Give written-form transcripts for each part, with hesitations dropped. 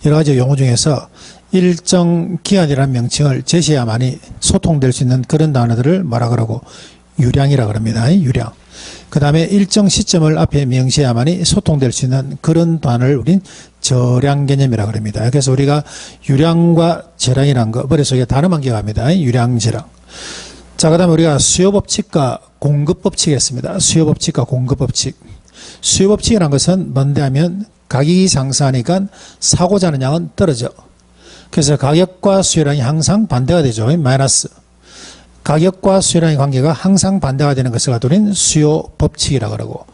여러 가지 용어 중에서 일정 기한이라는 명칭을 제시해야만이 소통될 수 있는 그런 단어들을 뭐라 그러고 유량이라 그럽니다. 유량. 그 다음에 일정 시점을 앞에 명시해야만이 소통될 수 있는 그런 단어를 우린 저량 개념이라 그럽니다. 그래서 우리가 유량과 저량이라는 거 머릿속에 단어만 기억합니다. 유량, 저량. 자, 그 다음에 우리가 수요법칙과 공급법칙이 있습니다. 수요법칙과 공급법칙. 수요법칙이라는 것은 뭔데 하면 가격이 상승하니까 사고자 하는 양은 떨어져. 그래서 가격과 수요량이 항상 반대가 되죠. 마이너스. 가격과 수요량의 관계가 항상 반대가 되는 것을 가두는 수요법칙이라고 그러고,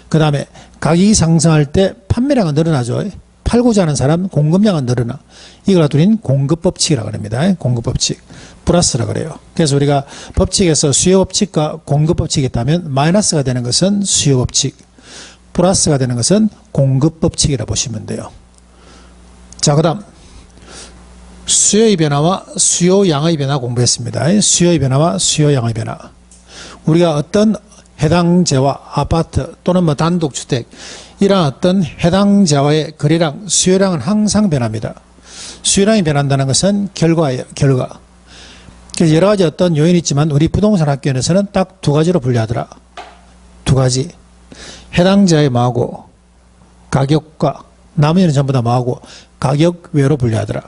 그 다음에 가격이 상승할 때 판매량은 늘어나죠. 팔고자 하는 사람 공급량은 늘어나. 이걸 가두는 공급법칙이라고 합니다. 공급법칙. 플러스라고 그래요. 그래서 우리가 법칙에서 수요법칙과 공급법칙이 있다면 마이너스가 되는 것은 수요법칙, 플러스가 되는 것은 공급법칙이라 보시면 돼요. 자, 그 다음 수요의 변화와 수요양의 변화 공부했습니다. 수요의 변화와 수요양의 변화. 우리가 어떤 해당재와 아파트 또는 뭐 단독주택 이러한 어떤 해당재와의 거래량, 수요량은 항상 변합니다. 수요량이 변한다는 것은 결과예요. 결과. 그래서 여러 가지 어떤 요인이 있지만 우리 부동산 학교에서는 딱 두 가지로 분류하더라. 두 가지. 해당재의 뭐하고 가격과, 나머지는 전부 다 뭐하고 가격 외로 분류하더라.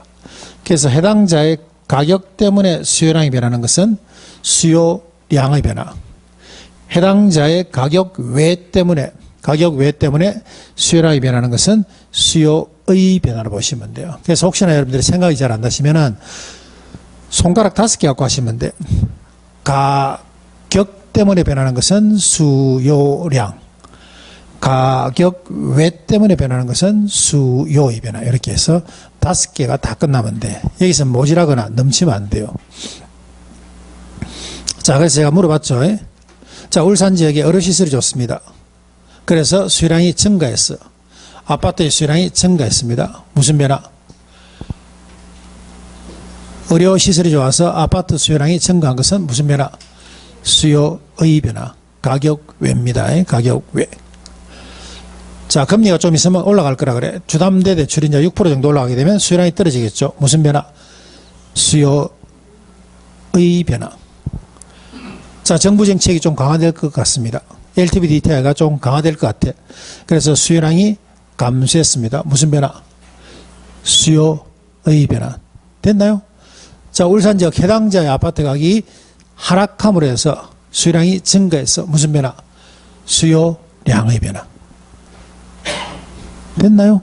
그래서 해당자의 가격 때문에 수요량이 변하는 것은 수요량의 변화. 해당자의 가격 외 때문에 수요량이 변하는 것은 수요의 변화로 보시면 돼요. 그래서 혹시나 여러분들이 생각이 잘 안 나시면은 손가락 5개 갖고 하시면 돼. 가격 때문에 변하는 것은 수요량. 가격 외 때문에 변하는 것은 수요의 변화. 이렇게 해서 5개가 다 끝나면 돼. 여기서 모자라거나 넘치면 안 돼요. 자, 그래서 제가 물어봤죠. 자, 울산 지역에 의료시설이 좋습니다. 그래서 수요량이 증가했어. 아파트의 수요량이 증가했습니다. 무슨 변화? 의료시설이 좋아서 아파트 수요량이 증가한 것은 무슨 변화? 수요의 변화. 가격 외입니다. 가격 외. 자, 금리가 좀 있으면 올라갈 거라 그래. 주담대 대출이 이제 6% 정도 올라가게 되면 수요량이 떨어지겠죠. 무슨 변화? 수요의 변화. 자, 정부 정책이 좀 강화될 것 같습니다. LTV DTI가 좀 강화될 것 같아. 그래서 수요량이 감소했습니다. 무슨 변화? 수요의 변화. 됐나요? 자, 울산 지역 해당자의 아파트 가격이 하락함으로 해서 수요량이 증가해서 무슨 변화? 수요량의 변화. 됐나요?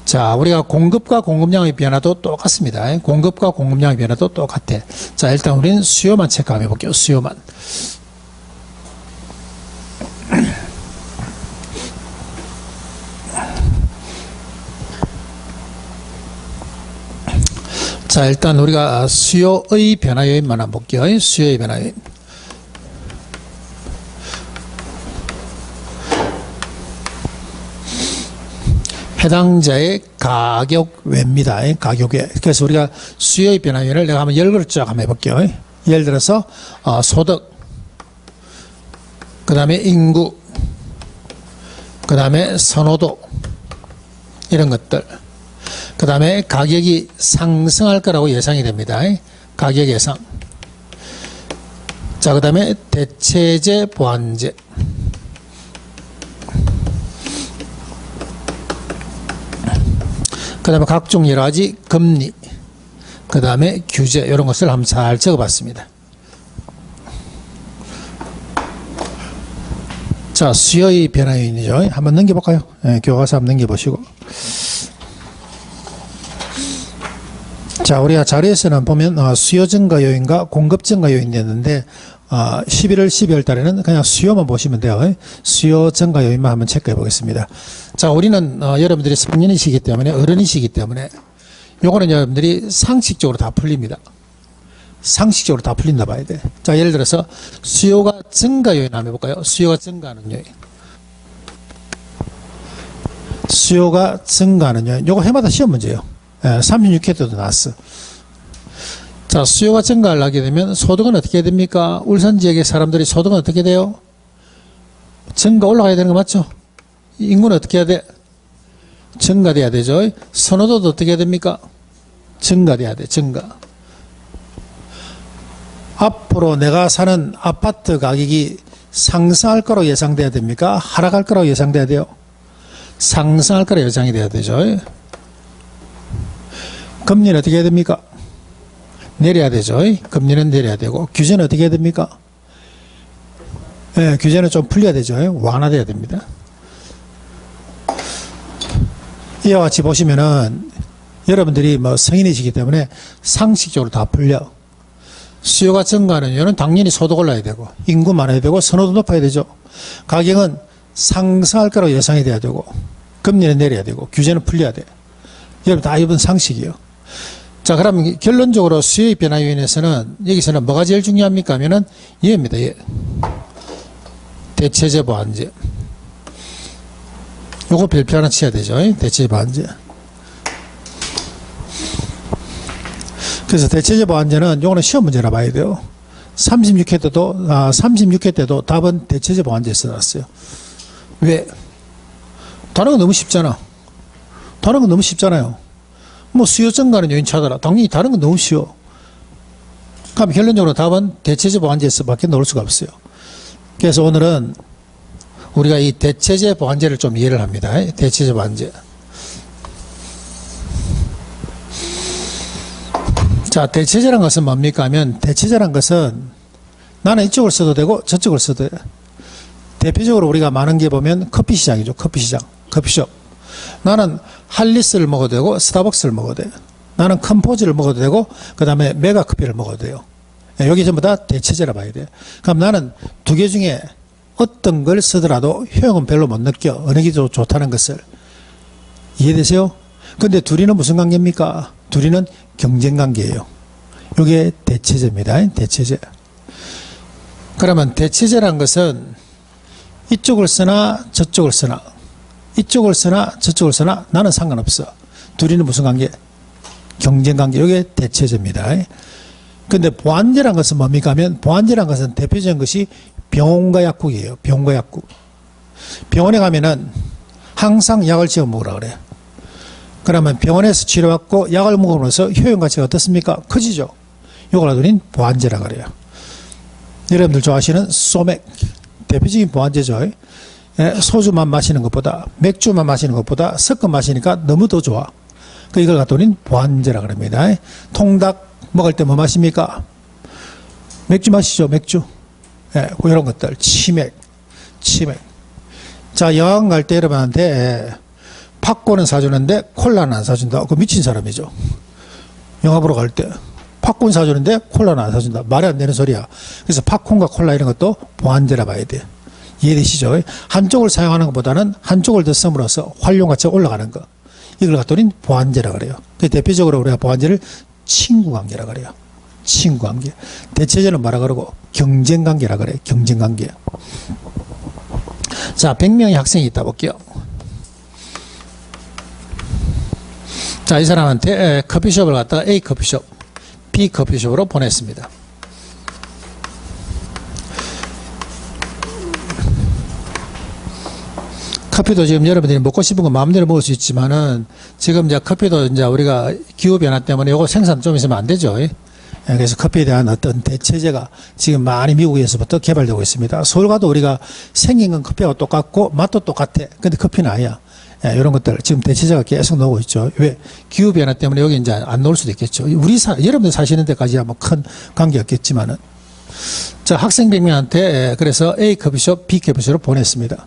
자, 우리가 공급과 공급량의 변화도 똑같습니다. 공급과 공급량의 변화도 똑같아. 자, 일단 우리는 수요만 체크 한번 해볼게요. 수요만. 자, 일단 우리가 수요의 변화 요인만 한번 볼게요. 수요의 변화 요인. 해당자의 가격 외입니다. 가격 외. 그래서 우리가 수요의 변화 요인을 내가 한번 열거를 쫙 한번 해볼게요. 예를 들어서 소득, 그 다음에 인구, 그 다음에 선호도, 이런 것들. 그 다음에 가격이 상승할 거라고 예상이 됩니다. 가격 예상. 자, 그 다음에 대체재, 보완재. 그 다음에 각종 여러 가지 금리, 그 다음에 규제, 이런 것을 한번 잘 적어봤습니다. 자, 수요의 변화 요인이죠. 한번 넘겨볼까요? 네, 교과서 한번 넘겨보시고. 자, 우리가 자료에서는 보면 수요 증가 요인과 공급 증가 요인이 됐는데 11월, 12월 달에는 그냥 수요만 보시면 돼요. 수요 증가 요인만 한번 체크해 보겠습니다. 자, 우리는 여러분들이 성년이시기 때문에, 어른이시기 때문에 요거는 여러분들이 상식적으로 다 풀립니다. 상식적으로 다 풀린다 봐야 돼. 자, 예를 들어서 수요가 증가 요인 한번 해볼까요? 수요가 증가하는 요인. 수요가 증가하는 요인. 요거 해마다 시험 문제예요. 36회 때도 나왔어. 자, 수요가 증가하게 되면 소득은 어떻게 됩니까? 울산 지역의 사람들이 소득은 어떻게 돼요? 증가 올라가야 되는 거 맞죠? 인구는 어떻게 해야 돼? 증가돼야 되죠. 선호도도 어떻게 해야 됩니까? 증가돼야 돼. 증가. 앞으로 내가 사는 아파트 가격이 상승할 거로 예상돼야 됩니까? 하락할 거로 예상돼야 돼요? 상승할 거로 예상이 돼야 되죠. 금리는 어떻게 해야 됩니까? 내려야 되죠. 금리는 내려야 되고, 규제는 어떻게 해야 됩니까? 예, 규제는 좀 풀려야 되죠. 완화돼야 됩니다. 이와 같이 보시면은 여러분들이 뭐 성인이시기 때문에 상식적으로 다 풀려. 수요가 증가하는 이유는 당연히 소득 올라야 되고, 인구 많아야 되고, 선호도 높아야 되죠. 가격은 상승할 거로 예상이 돼야 되고, 금리는 내려야 되고, 규제는 풀려야 돼. 여러분 다 이번 상식이요. 자, 그럼 결론적으로 수요의 변화 요인에서는 여기서는 뭐가 제일 중요합니까? 하면은 얘입니다. 얘. 대체제 보완제. 요거 별표 하나 치야 되죠. 대체제 보완제. 그래서 대체제 보완제는 요거는 시험 문제라 봐야 돼요. 36회 때도 답은 대체제 보완제에서 나왔어요. 왜? 다른 건 너무 쉽잖아. 다른 건 너무 쉽잖아요. 뭐 수요 증가는 요인 찾아라. 당연히 다른 건 너무 쉬워. 그럼 결론적으로 답은 대체제 보완제에서 밖에 나올 수가 없어요. 그래서 오늘은 우리가 이 대체제 보완제를 좀 이해를 합니다. 대체제 보완제. 자, 대체제란 것은 뭡니까 하면, 대체제란 것은 나는 이쪽을 써도 되고 저쪽을 써도 돼. 대표적으로 우리가 많은 게 보면 커피 시장이죠. 커피 시장. 커피숍. 나는 할리스를 먹어도 되고 스타벅스를 먹어도 돼. 나는 컴포즈를 먹어도 되고 그 다음에 메가커피를 먹어도 돼요. 여기 전부 다 대체제라 봐야 돼요. 그럼 나는 두 개 중에 어떤 걸 쓰더라도 효용은 별로 못 느껴. 어느 게 더 좋다는 것을. 이해되세요? 근데 둘이는 무슨 관계입니까? 둘이는 경쟁 관계예요. 이게 대체제입니다. 대체제. 그러면 대체제란 것은 이쪽을 쓰나 저쪽을 쓰나, 이쪽을 쓰나 저쪽을 쓰나 나는 상관없어. 둘이는 무슨 관계? 경쟁 관계. 이게 대체제입니다. 근데 보완제란 것은 뭡니까 하면, 보완제란 것은 대표적인 것이 병원과 약국이에요. 병원과 약국. 병원에 가면은 항상 약을 지어 먹으라 그래요. 그러면 병원에서 치료받고 약을 먹으면서 효용 가치가 어떻습니까? 커지죠. 이걸 우리는 보완제라 그래요. 여러분들 좋아하시는 소맥. 대표적인 보완제죠. 소주만 마시는 것보다, 맥주만 마시는 것보다 섞어 마시니까 너무 더 좋아. 이걸 갖다 우리는 보완제라 그럽니다. 통닭 먹을 때 뭐 마십니까? 맥주 마시죠, 맥주. 이런 것들. 치맥. 자, 여행 갈 때 여러분한테 팝콘은 사주는데 콜라는 안 사준다. 그 미친 사람이죠. 영화 보러 갈 때 팝콘 사주는데 콜라는 안 사준다. 말이 안 되는 소리야. 그래서 팝콘과 콜라 이런 것도 보완제라 봐야 돼. 이해되시죠? 한쪽을 사용하는 것보다는 한쪽을 더 씀으로써 활용 가치가 올라가는 거. 이걸 갖다 보완제라 그래요. 대표적으로 우리가 보완제를 친구관계라 그래요. 친구관계. 대체제는 뭐라 그러고? 경쟁관계라 그래요. 경쟁관계. 자, 100명의 학생이 있다 볼게요. 자, 이 사람한테 커피숍을 갔다가 A 커피숍, B 커피숍으로 보냈습니다. 커피도 지금 여러분들이 먹고 싶은 거 마음대로 먹을 수 있지만은 지금 이제 커피도 이제 우리가 기후변화 때문에 요거 생산 좀 있으면 안 되죠. 그래서 커피에 대한 어떤 대체제가 지금 많이 미국에서부터 개발되고 있습니다. 서울 가도 우리가 생긴 건 커피하고 똑같고 맛도 똑같아. 근데 커피는 아니야. 이런 것들 지금 대체제가 계속 나오고 있죠. 왜? 기후변화 때문에 여기 이제 안 나올 수도 있겠죠. 여러분들 사시는 데까지야 뭐 큰 관계 없겠지만은. 자, 학생 100명한테 그래서 A 커피숍, B 커피숍으로 보냈습니다.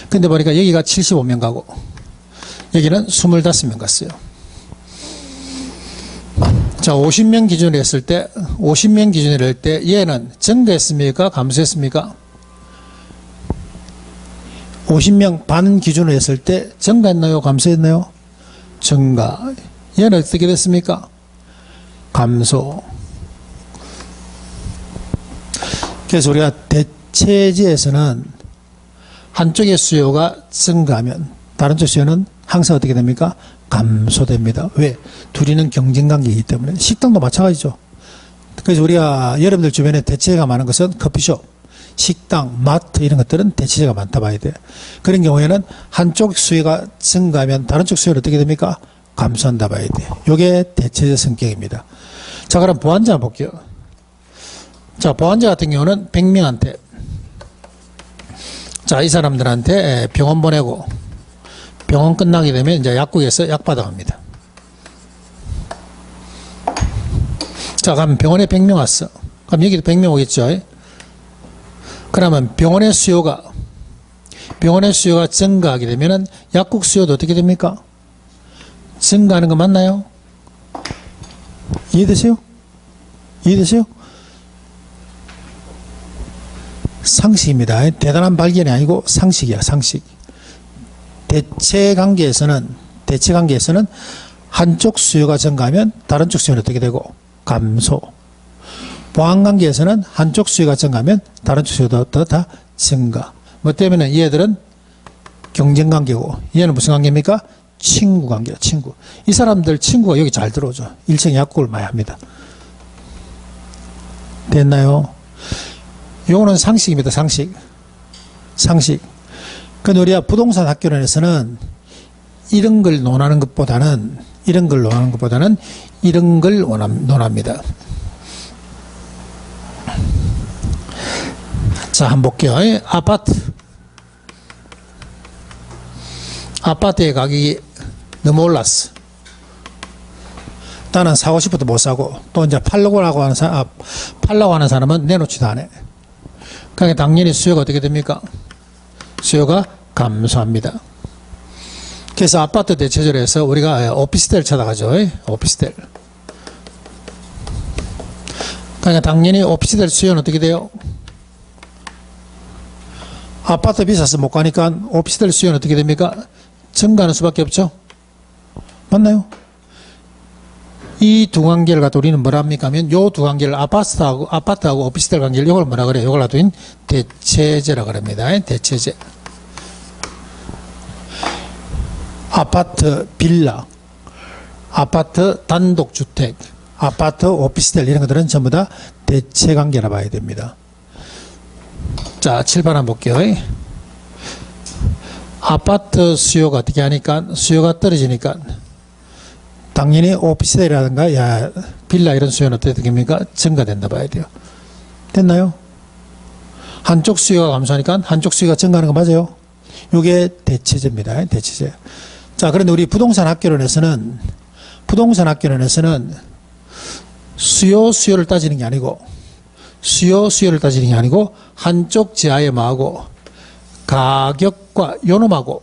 근데 보니까 여기가 75명 가고 여기는 25명 갔어요. 자, 50명 기준으로 했을 때 50명 기준으로 할 때 얘는 증가했습니까? 감소했습니까? 50명 반 기준으로 했을 때 증가했나요? 감소했나요? 증가. 얘는 어떻게 됐습니까? 감소. 그래서 우리가 대체제에서는 한쪽의 수요가 증가하면 다른 쪽 수요는 항상 어떻게 됩니까? 감소됩니다. 왜? 둘이는 경쟁관계이기 때문에. 식당도 마찬가지죠. 그래서 우리가 여러분들 주변에 대체가 많은 것은 커피숍. 식당, 마트 이런 것들은 대체제가 많다 봐야 돼. 그런 경우에는 한쪽 수요가 증가하면 다른 쪽 수요는 어떻게 됩니까? 감소한다 봐야 돼. 요게 대체제 성격입니다. 자, 그럼 보완자 볼게요. 자, 보완자 같은 경우는 100명한테, 자, 이 사람들한테 병원 보내고 병원 끝나게 되면 이제 약국에서 약 받아갑니다. 자, 그럼 병원에 100명 왔어. 그럼 여기도 100명 오겠죠? 그러면 병원의 수요가 증가하게 되면은 약국 수요도 어떻게 됩니까? 증가하는 거 맞나요? 이해되세요? 이해되세요? 상식입니다. 대단한 발견이 아니고 상식이야, 상식. 대체 관계에서는 한쪽 수요가 증가하면 다른 쪽 수요는 어떻게 되고? 감소. 보완 관계에서는 한쪽 수요가 증가하면 다른 쪽 수요도 다 증가. 뭐 때문에 얘들은 경쟁 관계고, 얘는 무슨 관계입니까? 친구 관계야, 친구. 이 사람들 친구가 여기 잘 들어오죠. 일정 약국을 많이 합니다. 됐나요? 요거는 상식입니다, 상식. 근데 우리가 부동산 학교론에서는 이런 걸 논하는 것보다는 이런 걸 논합니다. 자, 한번 볼게요. 아파트의 가격이 너무 올랐어. 나는 사고 싶어도 못 사고, 또 이제 팔려고 하는 사람은 내놓지도 않아. 그러니까 당연히 수요가 어떻게 됩니까? 수요가 감소합니다. 그래서 아파트 대체제로 해서 우리가 오피스텔 찾아가죠. 오피스텔. 그러니까 당연히 오피스텔 수요는 어떻게 돼요? 아파트 비싸서 못 가니까 오피스텔 수요는 어떻게 됩니까? 증가하는 수밖에 없죠. 맞나요? 이 두 관계를 갖다 우리는 뭐라 합니까? 하면 요 두 관계를 아파트하고 오피스텔 관계를 이걸 뭐라 그래요? 이걸 갖다 대체제라 그럽니다. 대체제. 아파트 빌라, 아파트 단독주택, 아파트 오피스텔 이런 것들은 전부 다 대체 관계라 봐야 됩니다. 자, 7번 한번 볼게요. 아파트 수요가 어떻게 하니까, 수요가 떨어지니까 당연히 오피스텔이라든가 빌라 이런 수요는 어떻게 됩니까? 증가된다 봐야 돼요. 됐나요? 한쪽 수요가 감소하니까 한쪽 수요가 증가하는 거 맞아요? 이게 대체제입니다. 대체제. 자, 그런데 우리 부동산 학교론에서는 수요를 따지는 게 아니고 수요를 따지는 게 아니고 한쪽 지하의 뭐하고 가격과 요놈하고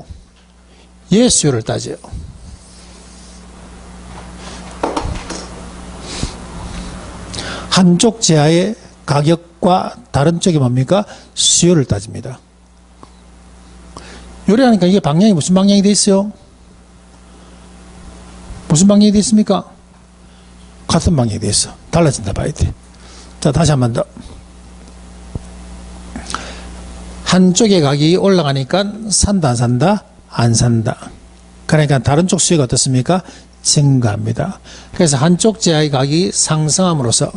얘 수요를 따져요. 한쪽 지하의 가격과 다른 쪽이 뭡니까? 수요를 따집니다. 요리하니까 이게 방향이 무슨 방향이 돼 있어요? 무슨 방향이 돼 있습니까? 같은 방향이 돼 있어. 달라진다 봐야 돼. 자, 다시 한 번 더. 한쪽의 가격이 올라가니까 산다 안 산다? 안 산다. 그러니까 다른 쪽 수요가 어떻습니까? 증가합니다. 그래서 한쪽 지하의 가격이 상승함으로써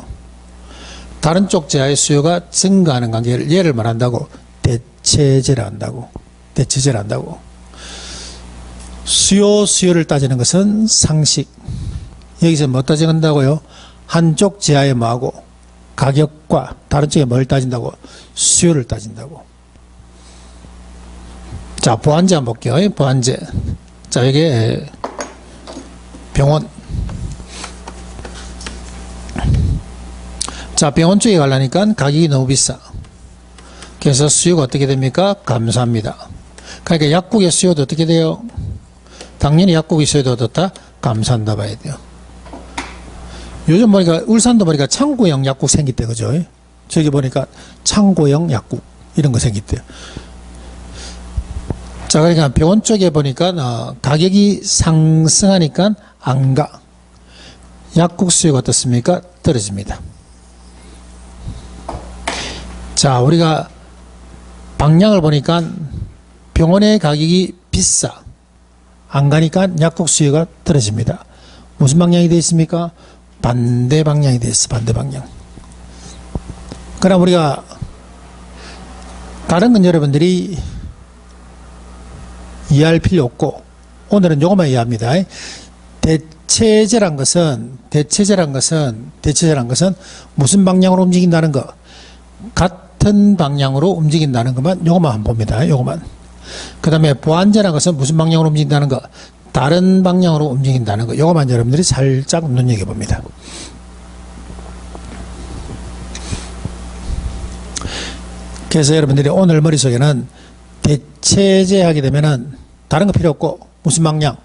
다른 쪽 지하의 수요가 증가하는 관계를 얘를 말한다고 대체제를 한다고. 수요를 따지는 것은 상식. 여기서 뭐 따진다고요? 한쪽 지하의 뭐하고 가격과 다른 쪽에 뭘 따진다고? 수요를 따진다고. 자, 보완제 한번 볼게요. 보완제. 자, 이게 병원. 자, 병원 쪽에 가려니까 가격이 너무 비싸. 그래서 수요가 어떻게 됩니까? 감소합니다. 그러니까 약국의 수요도 어떻게 돼요? 당연히 약국의 수요도 어떻다? 감소한다 봐야 돼요. 요즘 보니까 울산도 보니까 창고형 약국 생겼대, 그죠? 저기 보니까 창고형 약국 이런 거 생겼대요. 자, 그러니까 병원 쪽에 보니까 가격이 상승하니까 안 가. 약국 수요가 어떻습니까? 떨어집니다. 자, 우리가 방향을 보니까 병원의 가격이 비싸. 안 가니까 약국 수요가 떨어집니다. 무슨 방향이 되어 있습니까? 반대 방향이 되어 있어. 반대 방향. 그럼 우리가 다른 건 여러분들이 이해할 필요 없고 오늘은 요것만 이해합니다. 대체제란 것은 무슨 방향으로 움직인다는 거, 같은 방향으로 움직인다는 것만 요것만 한번 봅니다. 요것만. 그 다음에 보완제란 것은 무슨 방향으로 움직인다는 거, 다른 방향으로 움직인다는 거, 요것만 여러분들이 살짝 눈여겨봅니다. 그래서 여러분들이 오늘 머릿속에는 대체제 하게 되면은 다른 거 필요 없고 무슨 방향?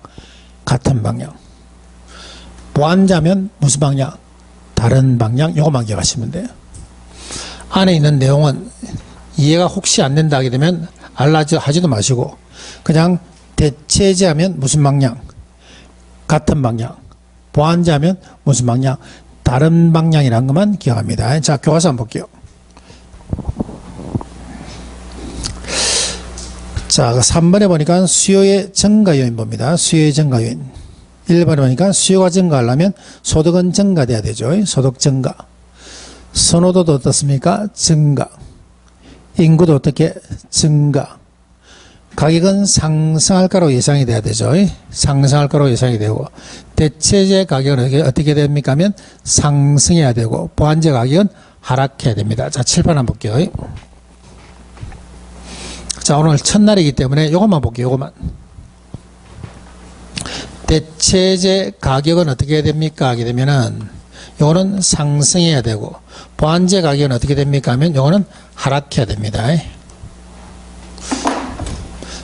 같은 방향. 보완자면 무슨 방향? 다른 방향. 요것만 기억하시면 돼요. 안에 있는 내용은 이해가 혹시 안 된다 하게 되면 하지도 마시고 그냥 대체제 하면 무슨 방향? 같은 방향. 보완자 하면 무슨 방향? 다른 방향이라는 것만 기억합니다. 자, 교과서 한번 볼게요. 자, 3번에 보니까 수요의 증가 요인 봅니다. 수요의 증가 요인. 1번에 보니까 수요가 증가하려면 소득은 증가돼야 되죠. 소득 증가. 선호도도 어떻습니까? 증가. 인구도 어떻게? 증가. 가격은 상승할 거로 예상이 돼야 되죠. 상승할 거로 예상이 되고, 대체제 가격은 어떻게 됩니까? 하면 상승해야 되고, 보완제 가격은 하락해야 됩니다. 자, 7번 한번 볼게요. 자, 오늘 첫날이기 때문에 이것만 볼게요. 이것만. 대체제 가격은 어떻게 해야 됩니까? 하게 되면은 요거는 상승해야 되고, 보완제 가격은 어떻게 됩니까? 하면 요거는 하락해야 됩니다.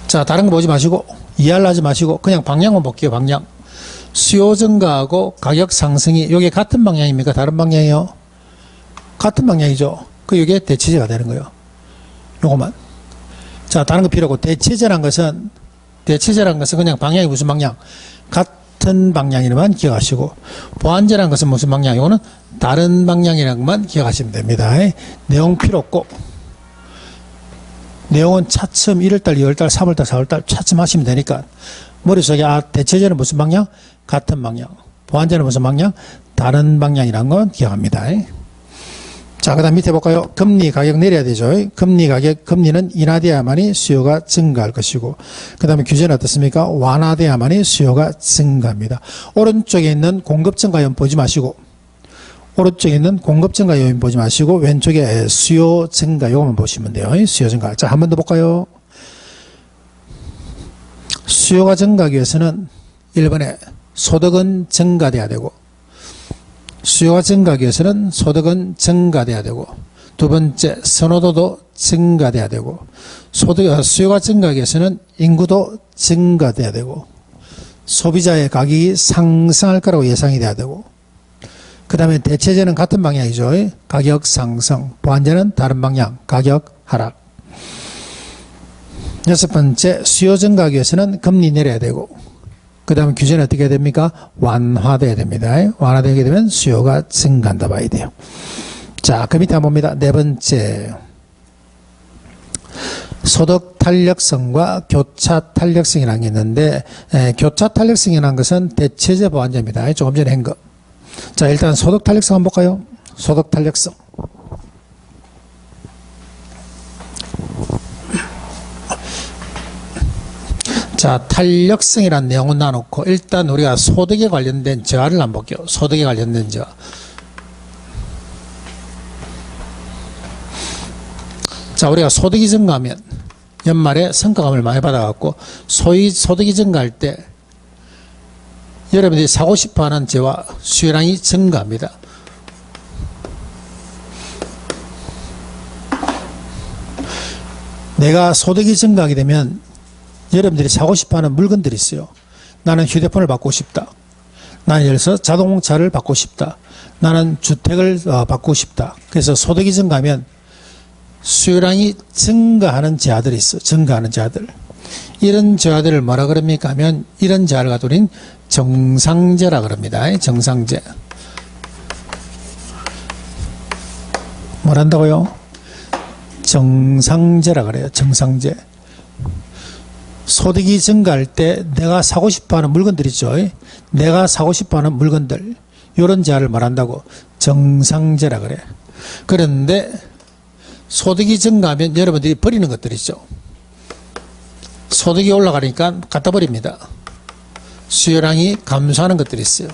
자, 다른 거 보지 마시고 이해하려 하지 마시고 그냥 방향만 볼게요. 방향. 수요 증가하고 가격 상승이 요게 같은 방향입니까? 다른 방향이요? 같은 방향이죠. 그 요게 대체제가 되는 거예요. 요거만. 자, 다른 거 필요 없고, 대체제란 것은 그냥 방향이 무슨 방향? 같은 방향이라만 기억하시고, 보완제란 것은 무슨 방향? 이거는 다른 방향이라는 것만 기억하시면 됩니다. 내용 필요 없고, 내용은 차츰 1월달, 2월달, 3월달, 4월달 차츰 하시면 되니까, 머릿속에, 대체제는 무슨 방향? 같은 방향. 보완제는 무슨 방향? 다른 방향이라는 건 기억합니다. 자, 그 다음 밑에 볼까요? 금리 가격 내려야 되죠. 금리는 인하돼야만이 수요가 증가할 것이고, 그 다음에 규제는 어떻습니까? 완화돼야만이 수요가 증가합니다. 오른쪽에 있는 공급 증가 요인 보지 마시고, 왼쪽에 수요 증가 요것만 보시면 돼요. 수요 증가. 자, 한 번 더 볼까요? 수요가 증가하기 위해서는 1번에 소득은 증가돼야 되고, 수요가 증가하기 위해서는 소득은 증가돼야 되고, 두 번째 선호도도 증가돼야 되고, 수요가 증가하기 위해서는 인구도 증가돼야 되고, 소비자의 가격이 상승할 거라고 예상이 돼야 되고, 그 다음에 대체제는 같은 방향이죠. 가격 상승. 보완제는 다른 방향. 가격 하락. 여섯 번째, 수요 증가하기 위해서는 금리 내려야 되고, 그 다음에 규제는 어떻게 해야 됩니까? 완화돼야 됩니다. 완화되게 되면 수요가 증가한다 봐야 돼요. 자, 그 밑에 한번 봅니다. 네 번째. 소득 탄력성과 교차 탄력성이라는 게 있는데, 교차 탄력성이라는 것은 대체제 보완제입니다. 조금 전에 한 거. 자, 일단 소득 탄력성 한번 볼까요? 소득 탄력성. 자, 탄력성이라는 내용은 나놓고 일단 우리가 소득에 관련된 저하를 한번 볼게요. 소득에 관련된 저하. 자, 우리가 소득이 증가하면 연말에 성과감을 많이 받아갖고 소득이 증가할 때 여러분들이 사고 싶어하는 재화 수요량이 증가합니다. 내가 소득이 증가하게 되면 여러분들이 사고 싶어하는 물건들이 있어요. 나는 휴대폰을 바꾸고 싶다. 나는 예를 들어서 자동차를 바꾸고 싶다. 나는 주택을 바꾸고 싶다. 그래서 소득이 증가하면 수요량이 증가하는 재화들이 있어. 증가하는 재화들. 이런 재화들을 뭐라 그럽니까 하면 이런 재화를 가지고 우리는 정상재라 그럽니다. 정상재. 뭐란다고요? 정상재라 그래요. 정상재. 소득이 증가할 때 내가 사고 싶어하는 물건들 있죠. 내가 사고 싶어하는 물건들, 이런 재화를 말한다고 정상재라 그래. 그런데 소득이 증가하면 여러분들이 버리는 것들 있죠. 소득이 올라가니까 갖다 버립니다. 수요량이 감소하는 것들이 있어요.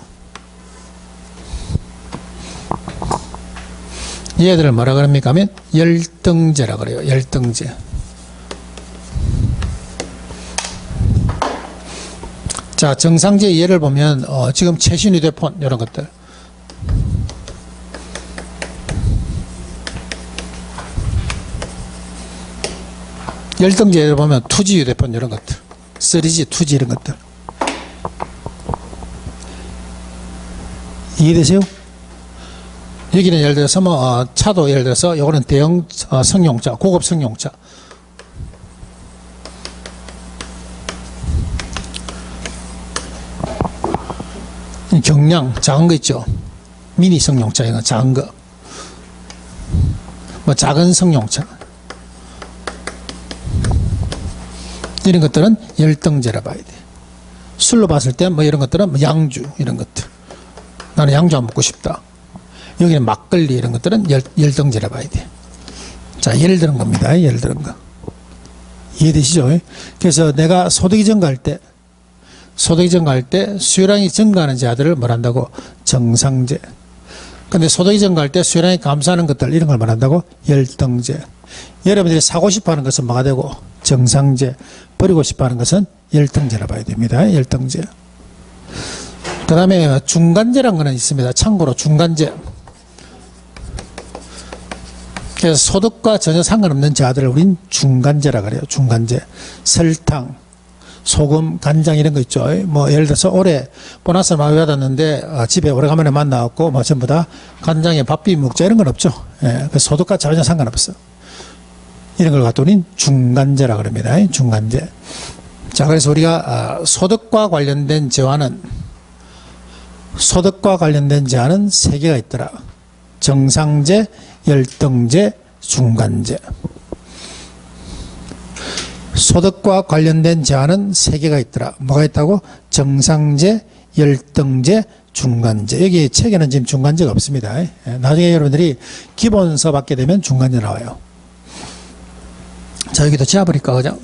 얘들을 뭐라 그럽니까 하면 열등제라 그래요. 열등제. 자, 정상제 예를 보면 지금 최신 휴대폰 이런 것들. 열등제 예를 보면 2G 휴대폰 이런 것들. 3G, 2G 이런 것들. 이해되세요? 여기는 예를 들어서 차도 예를 들어서 요거는 대형 승용차, 고급 승용차. 경량 작은 거 있죠. 미니 승용차 이거 작은 거. 작은 승용차. 이런 것들은 열등제라 봐야 돼. 술로 봤을 때 이런 것들은 양주 이런 것들. 나는 양주 안 먹고 싶다. 여기는 막걸리 이런 것들은 열등제라 봐야 돼. 자, 예를 드는 겁니다. 예를 드는 거. 이해되시죠? 그래서 내가 소득이 증가할 때 수요량이 증가하는 제아들을 말한다고 정상제. 근데 소득이 증가할 때 수요량이 감소하는 것들 이런 걸 말한다고 열등제. 여러분들이 사고 싶어 하는 것은 뭐가 되고 정상제, 버리고 싶어 하는 것은 열등제라 봐야 됩니다. 열등제. 그 다음에 중간제라는 거는 있습니다. 참고로 중간제. 그래서 소득과 전혀 상관없는 제아들을 우린 중간제라 그래요. 중간제. 설탕, 소금, 간장 이런 거 있죠. 예를 들어서 올해 보너스를 많이 받았는데 집에 오래간만에 만나갖고 전부 다 간장에 밥 비벼 먹자 이런 건 없죠. 예, 그 소득과 전혀 상관없어. 이런 걸 갖다 우린 중간제라 그럽니다. 중간제. 자, 그래서 우리가 소득과 관련된 제한은 세 개가 있더라. 정상제, 열등제, 중간제. 소득과 관련된 제한은 세 개가 있더라. 뭐가 있다고? 정상제, 열등제, 중간제. 여기 책에는 지금 중간제가 없습니다. 나중에 여러분들이 기본서 받게 되면 중간제 나와요. 자, 여기도 지워버릴까, 그죠?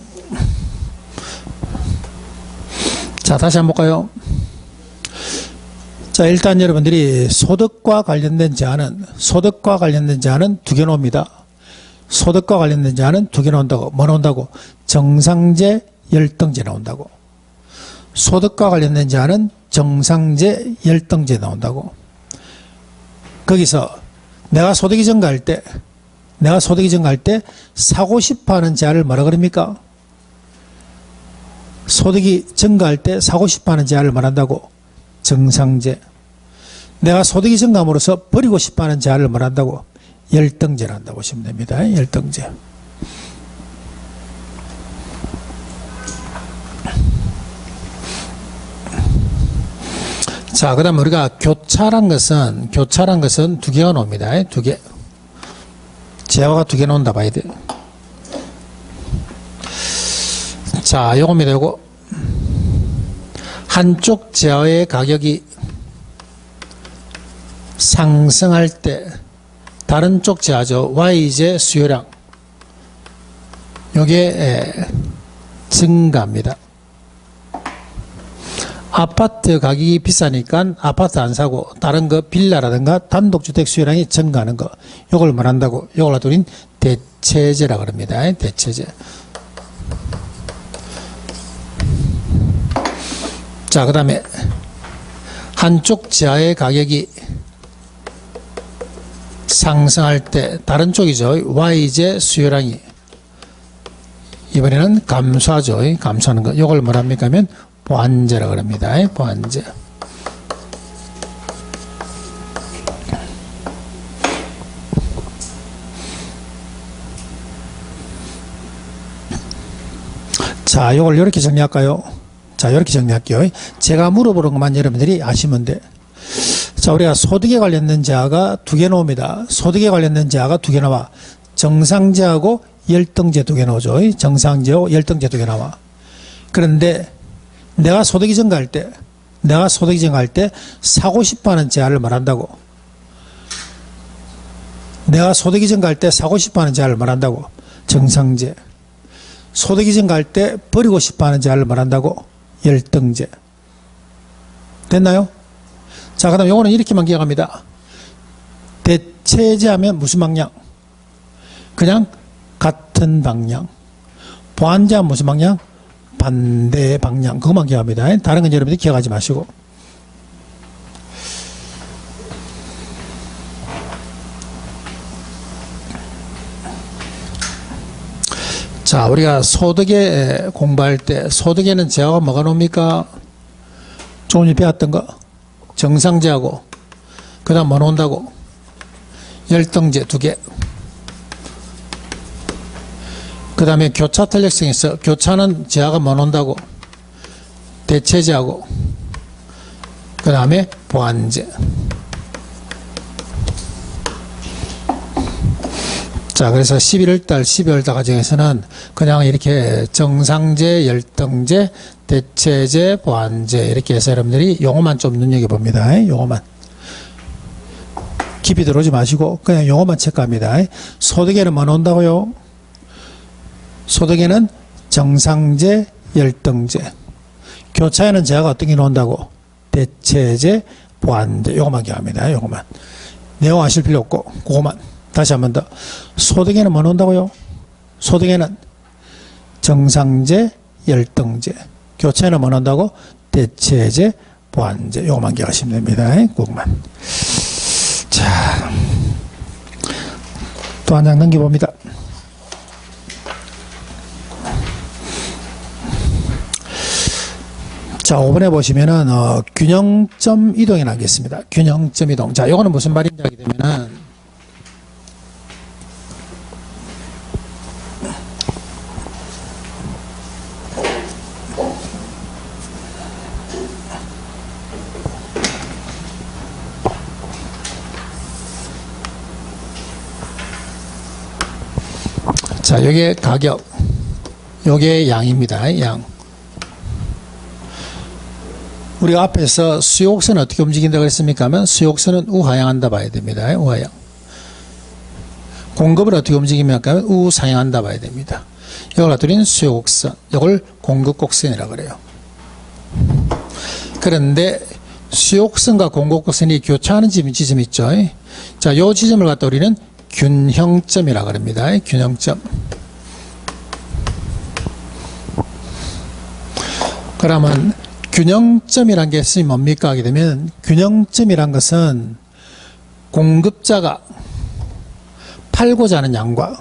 자, 다시 한번 볼까요? 자, 일단 여러분들이 소득과 관련된 제한은 두 개 나옵니다. 소득과 관련된 제한은 두 개 나온다고. 뭐 나온다고? 정상제, 열등제 나온다고. 소득과 관련된 제한은 정상제, 열등제 나온다고. 거기서 내가 소득이 증가할 때 사고 싶어 하는 제한을 뭐라 그럽니까? 소득이 증가할 때 사고 싶어 하는 제한을 말한다고. 정상제. 내가 소득이 증가함으로써 버리고 싶어 하는 제한을 말한다고. 열등제를 한다고 보시면 됩니다. 열등제. 자, 그 다음 우리가 교차란 것은 두 개가 나옵니다. 두 개. 제화가 두 개 나온다 봐야 돼. 자, 요겁니다. 요거. 한쪽 제화의 가격이 상승할 때 다른 쪽 제화죠. Y제 수요량. 요게 증가합니다. 아파트 가격이 비싸니까 아파트 안 사고 다른 거 빌라라든가 단독주택 수요량이 증가하는 거. 요걸 말한다고. 요걸 우린 대체제라 그럽니다. 대체제. 자, 그 다음에 한쪽 지하의 가격이 상승할 때 다른 쪽이죠. Y제 수요량이 이번에는 감소하죠. 감소하는 거. 이걸 뭐랍니까 하면 보완제라고 합니다. 보완제. 자, 이걸 이렇게 정리할까요? 자, 이렇게 정리할게요. 제가 물어보는 것만 여러분들이 아시면 돼. 자, 우리가 소득에 관련된 제하가 두 개 나옵니다. 소득에 관련된 제하가 두 개 나와. 정상제하고 열등제 두 개 나오죠. 정상제하고 열등제 두 개 나와. 그런데 내가 소득이 증가할 때 사고 싶어 하는 제한을 말한다고. 내가 소득 이전 갈 때 사고 싶어 하는 자를 말한다고 정상제. 소득 이전 갈 때 버리고 싶어 하는 자를 말한다고 열등제. 됐나요? 자, 그 다음 요거는 이렇게만 기억합니다. 대체제하면 무슨 방향? 그냥 같은 방향. 보완제하면 무슨 방향? 반대 방향. 그것만 기억합니다. 다른 건 여러분들이 기억하지 마시고. 자, 우리가 소득에 공부할 때 소득에는 제하고 뭐가 나옵니까? 조금 전에 배웠던 거. 정상제하고 그 다음 뭐 나온다고? 열등제 2개. 그 다음에 교차 탄력성이 있어. 교차는 제하가 뭐 나온다고? 대체제하고 그 다음에 보완제. 자, 그래서 11월달, 12월달 과정에서는 그냥 이렇게 정상제, 열등제, 대체제, 보완제 이렇게 해서 여러분들이 용어만 좀 눈여겨봅니다. 용어만. 깊이 들어오지 마시고 그냥 용어만 체크합니다. 소득에는 뭐 나온다고요? 소득에는 정상제, 열등제. 교차에는 제가 어떤 게 나온다고? 대체제, 보완제. 요거만 기억합니다. 요거만. 내용 아실 필요 없고 그거만. 다시 한 번 더. 소득에는 뭐 나온다고요? 소득에는 정상제, 열등제. 교차에는 뭐 나온다고? 대체제, 보완제. 요거만 기억하시면 됩니다. 그것만. 자, 또 한 장 넘겨봅니다. 자, 5번에 보시면은 균형점 이동이 나겠습니다. 균형점 이동. 자, 요거는 무슨 말인지 하게 되면은 자, 요게 가격, 요게 양입니다. 양. 우리가 앞에서 수요곡선은 어떻게 움직인다고 했습니까? 하면 수요곡선은 우하향한다 봐야 됩니다. 우하향. 공급을 어떻게 움직입니까? 하면 우상향한다 봐야 됩니다. 이걸 갖다 우리는 수요곡선, 이걸 공급곡선이라고 그래요. 그런데 수요곡선과 공급곡선이 교차하는 지점이 있죠. 자, 요 지점을 갖다 우리는 균형점이라고 합니다. 균형점. 그러면 균형점이란 게 뭡니까? 하게 되면 균형점이란 것은 공급자가 팔고자 하는 양과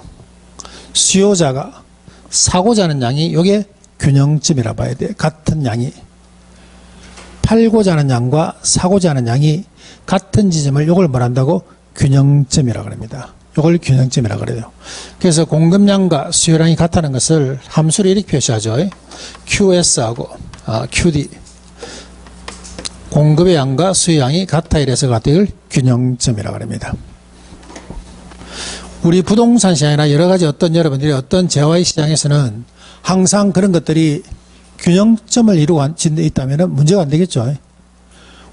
수요자가 사고자 하는 양이 이게 균형점이라 봐야 돼. 같은 양이 팔고자 하는 양과 사고자 하는 양이 같은 지점을 이걸 뭐란다고? 균형점이라고 합니다. 이걸 균형점이라고 그래요. 그래서 공급량과 수요량이 같다는 것을 함수로 이렇게 표시하죠. QS하고 QD. 공급의 양과 수요 양이 같아 이래서 이걸 균형점이라고 합니다. 우리 부동산 시장이나 여러 가지 여러분들이 어떤 재화의 시장에서는 항상 그런 것들이 균형점을 이루고 있다면 문제가 안 되겠죠.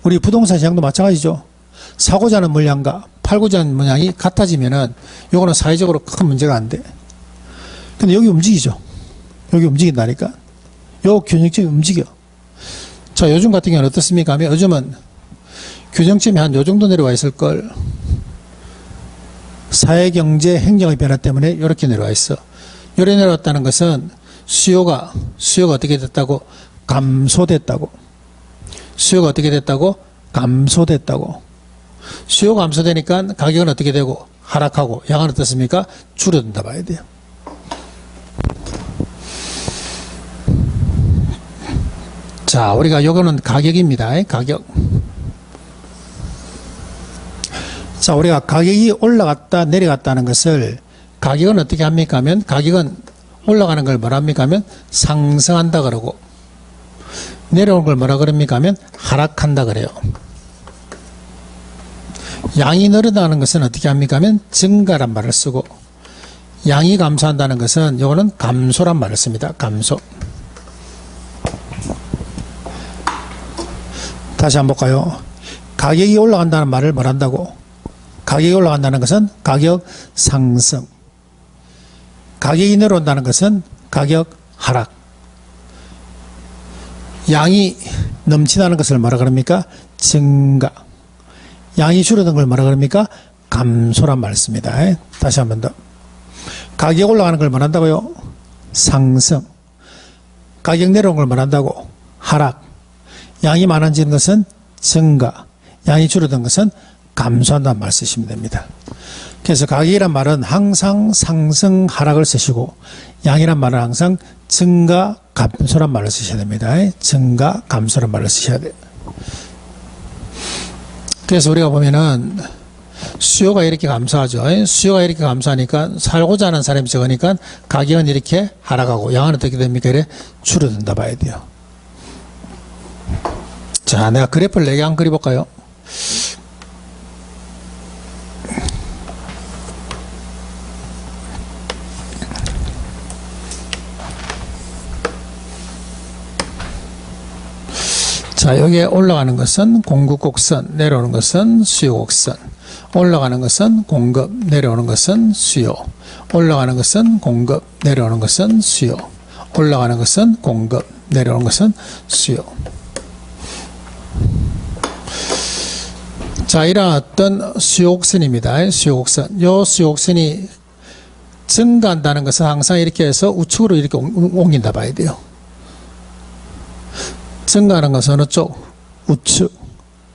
우리 부동산 시장도 마찬가지죠. 사고자 하는 물량과 팔고자 하는 물량이 같아지면은 요거는 사회적으로 큰 문제가 안 돼. 근데 여기 움직이죠. 여기 움직인다니까. 요 균형점이 움직여. 자, 요즘 같은 경우는 어떻습니까? 하면 요즘은 균형점이 한 요 정도 내려와 있을걸. 사회, 경제, 행정의 변화 때문에 이렇게 내려와 있어. 이렇게 내려왔다는 것은 수요가 어떻게 됐다고? 감소됐다고. 수요가 어떻게 됐다고? 감소됐다고. 수요가 감소되니까 가격은 어떻게 되고? 하락하고. 양은 어떻습니까? 줄어든다 봐야 돼요. 자, 우리가 요거는 가격입니다. 가격. 자, 우리가 가격이 올라갔다 내려갔다는 것을 가격은 어떻게 합니까? 하면 가격은 올라가는 걸 뭐라 합니까? 하면 상승한다 그러고 내려오는 걸 뭐라 그럽니까? 하면 하락한다 그래요. 양이 늘어나는 것은 어떻게 합니까? 하면 증가란 말을 쓰고 양이 감소한다는 것은 요거는 감소란 말을 씁니다. 감소. 다시 한번 볼까요? 가격이 올라간다는 말을 뭐란다고? 가격이 올라간다는 것은 가격 상승. 가격이 내려온다는 것은 가격 하락. 양이 넘친다는 것을 뭐라 그럽니까? 증가. 양이 줄어든 걸 뭐라 그럽니까? 감소란 말 씁니다. 다시 한 번 더. 가격 올라가는 걸 뭐란다고요? 상승. 가격 내려온 걸 뭐란다고? 하락. 양이 많아지는 것은 증가. 양이 줄어든 것은 감소한다는 말 쓰시면 됩니다. 그래서 가격이란 말은 항상 상승, 하락을 쓰시고 양이란 말은 항상 증가, 감소란 말을 쓰셔야 됩니다. 증가, 감소란 말을 쓰셔야 돼요. 그래서 우리가 보면은 수요가 이렇게 감소하죠. 수요가 이렇게 감소하니까 살고자 하는 사람이 적으니까 가격은 이렇게 하락하고 양은 어떻게 됩니까? 이래 줄어든다 봐야 돼요. 자, 내가 그래프를 4개 한번 그려볼까요? 자, 여기에 올라가는 것은 공급 곡선, 내려오는 것은 수요 곡선. 올라가는 것은 공급, 내려오는 것은 수요. 올라가는 것은 공급, 내려오는 것은 수요. 올라가는 것은 공급, 내려오는 것은 수요. 자, 이런 어떤 수요 곡선입니다. 수요 곡선. 요 수요 곡선이 증가한다는 것은 항상 이렇게 해서 우측으로 이렇게 옮긴다 봐야 돼요. 증가하는 것은 어느 쪽? 우측.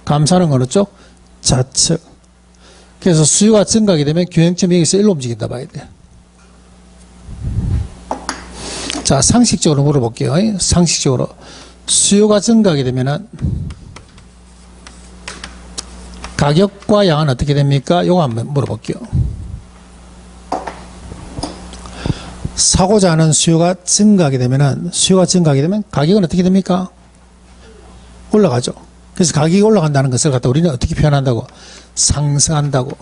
감소하는 어느 쪽? 좌측. 그래서 수요가 증가하게 되면 균형점이 여기서 일로 움직인다 봐야 돼요. 자, 상식적으로 물어볼게요. 상식적으로. 수요가 증가하게 되면은 가격과 양은 어떻게 됩니까? 요거 한번 물어볼게요. 사고자 하는 수요가 증가하게 되면은 가격은 어떻게 됩니까? 올라가죠. 그래서 가격이 올라간다는 것을 갖다 우리는 어떻게 표현한다고? 상승한다고.